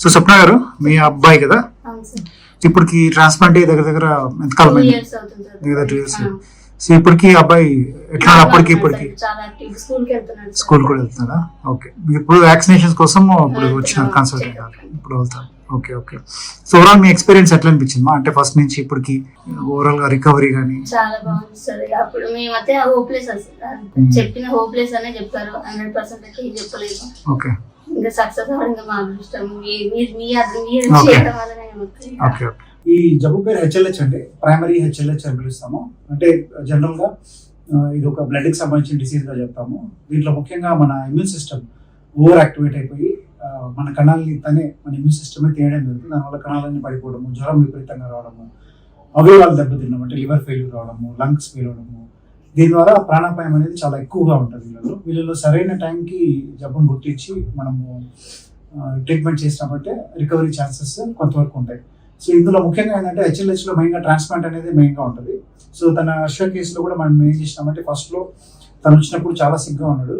So స్వప్న గారు మీ అబ్బాయి కదా, ఇప్పటికి ట్రాన్స్ప్లాంట్ దగ్గర దగ్గర ఎంతకాలం దగ్గర 2 years. సో ఇప్పటికి అబ్బాయి ఎట్లా అప్పటికి ఇప్పటికి స్కూల్ కూడా వెళ్తున్నారా? ఓకే, ఇప్పుడు వ్యాక్సినేషన్స్ కోసం ఇప్పుడు వచ్చిన కన్సల్ట్ ఇప్పుడు వెళ్తారు. Okay okay. సో ఓవరాల్ మీ ఎక్స్పీరియన్స్ ఎట్లా అనిపించింది అంటే ఫస్ట్ నుంచి ఇప్పటికి ఓవరాల్ గా రికవరీ కానీ? చాలా బాగుంది సార్. అప్పుడు మేమైతే హోప్లెస్ చెప్పిన హోప్లెస్ అనే చెప్పారు, 100% అయితే చెప్పలేదు. ఓకే, ఇంకా సక్సెస్ అవ్వడం మా అదృష్టం. మీరు చేయడం వల్లనే. Okay okay. ఈ జబ్బు పేరు హెచ్ఎల్హెచ్ అంటే ప్రైమరీ హెచ్ఎల్హెచ్ అని పిలుస్తాము. అంటే జనరల్ గా ఇది ఒక బ్లడ్ కి సంబంధించిన డిసీజ్ గా చెప్తాము. దీంట్లో ముఖ్యంగా మన ఇమ్యూన్ సిస్టమ్ ఓవర్ యాక్టివేట్ అయిపోయి మన కణాలని మన ఇమ్యూన్ సిస్టమే తీయడం జరుగుతుంది. దానివల్ల కణాలన్నీ పడిపోవడము, జ్వరం విపరీతంగా రావడము, అవయవాలు దెబ్బతిన్నడం అంటే లివర్ ఫెయిల్యూర్ రావడము, లంగ్స్ ఫెయిల్ అవడము. దీని ద్వారా ప్రాణాపాయం అనేది చాలా ఎక్కువగా ఉంటుంది వీళ్ళలో. సరైన టైంకి జబ్బును గుర్తించి మనము ట్రీట్మెంట్ చేసినామంటే రికవరీ ఛాన్సెస్ కొంతవరకు ఉంటాయి. సో ఇందులో ముఖ్యంగా ఏంటంటే హెచ్ఎల్హెచ్ లో మెయిన్గా ట్రాన్స్ప్లాంట్ అనేది మెయిన్గా ఉంటుంది. సో తన హర్ష కేసులో కూడా మనం ఏం చేసినామంటే ఫస్ట్ లో తను వచ్చినప్పుడు చాలా సిగ్గా ఉన్నాడు.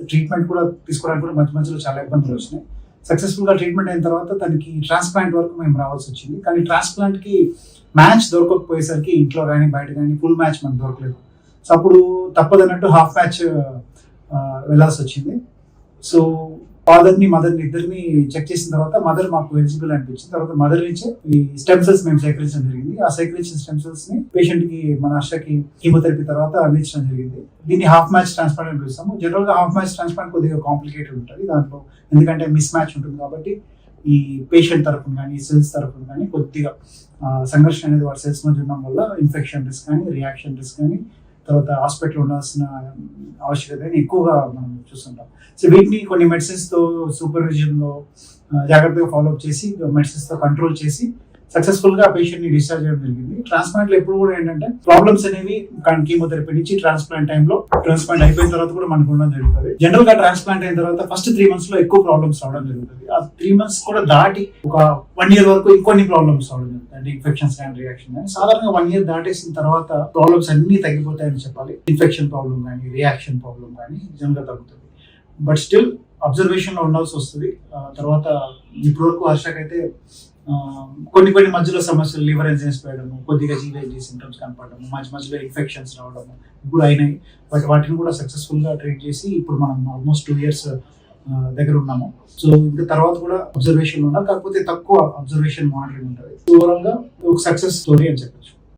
ట్రీట్మెంట్ కూడా తీసుకోవడానికి కూడా మధ్య మధ్యలో చాలా ఇబ్బందులు వచ్చినాయి. సక్సెస్ఫుల్ గా ట్రీట్మెంట్ అయిన తర్వాత తనకి ట్రాన్స్ప్లాంట్ వరకు మేము రావాల్సి వచ్చింది. కానీ ట్రాన్స్ప్లాంట్ కి మ్యాచ్ దొరకకపోయేసరికి ఇంట్లో కానీ బయట కానీ ఫుల్ మ్యాచ్ మనకు దొరకలేదు. సో అప్పుడు తప్పదన్నట్టు హాఫ్ మ్యాచ్ వెళ్ళాల్సి వచ్చింది. సో ఫాదర్ని మదర్ని ఇద్దరిని చెక్ చేసిన తర్వాత మదర్ మాకు ఎలిజిబుల్ అనిపించింది. తర్వాత మదర్ నుంచి ఈ స్టెమ్ సెల్స్ మేము సేకరించడం జరిగింది. ఆ సేకరించిన స్టెమ్ సెల్స్ ని పేషెంట్ కి మన హర్షకి కీమోథెరపీ తర్వాత అందించడం జరిగింది. దీన్ని హాఫ్ మ్యాచ్ ట్రాన్స్ప్లాంట్ అని పిలుస్తాము. జనరల్ గా హాఫ్ మ్యాచ్ ట్రాన్స్ప్లాంట్ కొద్దిగా కాంప్లికేటెడ్ ఉంటుంది దాంట్లో, ఎందుకంటే మిస్ మ్యాచ్ ఉంటుంది కాబట్టి ఈ పేషెంట్ తరఫున కానీ సెల్స్ తరఫున కానీ కొద్దిగా సంఘర్షణ అనేది వాటి సెల్స్ మధ్య ఉండడం వల్ల ఇన్ఫెక్షన్ రిస్క్ కానీ రియాక్షన్ రిస్క్ కానీ తర్వాత హాస్పిటల్ ఉండాల్సిన ఆవశ్యకత ఎక్కువగా మనం చూస్తుంటాం. సో వీటిని కొన్ని మెడిసిన్స్ తో సూపర్విజన్ లో జాగ్రత్తగా ఫాలోఅప్ చేసి మెడిసిన్స్ తో కంట్రోల్ చేసి సక్సెస్ఫుల్ గా పేషెంట్ ని డిశ్చార్జ్ చేయడం జరిగింది. ట్రాన్స్ప్లాంట్ లో ఎప్పుడు కూడా ఏంటంటే ప్రాబ్లమ్స్ అనేవి కీమోథెరపీ నుంచి ట్రాన్స్ప్లాంట్ టైంలో ట్రాన్స్ప్లాంట్ అయిపోయిన తర్వాత కూడా మనకు ఉండడం జరుగుతుంది. జనరల్ గా ట్రాన్స్ప్లాంట్ అయిన తర్వాత ఫస్ట్ 3 months లో ఎక్కువ ప్రాబ్లమ్స్ రావడం జరుగుతుంది. ఆ 3 months కూడా దాటి ఒక 1 year వరకు ఇంకొన్ని ప్రాబ్లమ్స్ రావడం జరుగుతుంది. అంటే ఇన్ఫెక్షన్స్ కానీ రియాక్షన్ కానీ సాధారణంగా 1 year దాటేసిన తర్వాత ప్రాబ్లమ్స్ అన్ని తగ్గిపోతాయని చెప్పాలి. ఇన్ఫెక్షన్ ప్రాబ్లం కానీ రియాక్షన్ ప్రాబ్లం కానీ జనరల్ గా తగ్గుతుంది. బట్ స్టిల్ అబ్జర్వేషన్ లో ఉండాల్సి వస్తుంది. తర్వాత ఇప్పటివరకు హర్షకైతే కొన్ని మధ్యలో సమస్యలు, లివర్ ఎంజైమ్స్ పెరగడము, కొద్దిగా జీవైజీ సింటమ్స్ కనపడము, మధ్యలో ఇన్ఫెక్షన్స్ రావడము ఇప్పుడు అయినాయి. బట్ వాటిని కూడా సక్సెస్ఫుల్ గా ట్రీట్ చేసి ఇప్పుడు మనం ఆల్మోస్ట్ 2 years దగ్గర ఉన్నాము. సో ఇంకా తర్వాత కూడా అబ్జర్వేషన్ లో ఉన్నాం, కాకపోతే తక్కువ అబ్జర్వేషన్ మానిటరింగ్ ఉంటుంది. ఓవరాల్ గా ఒక సక్సెస్ స్టోరీ అని చెప్పచ్చు.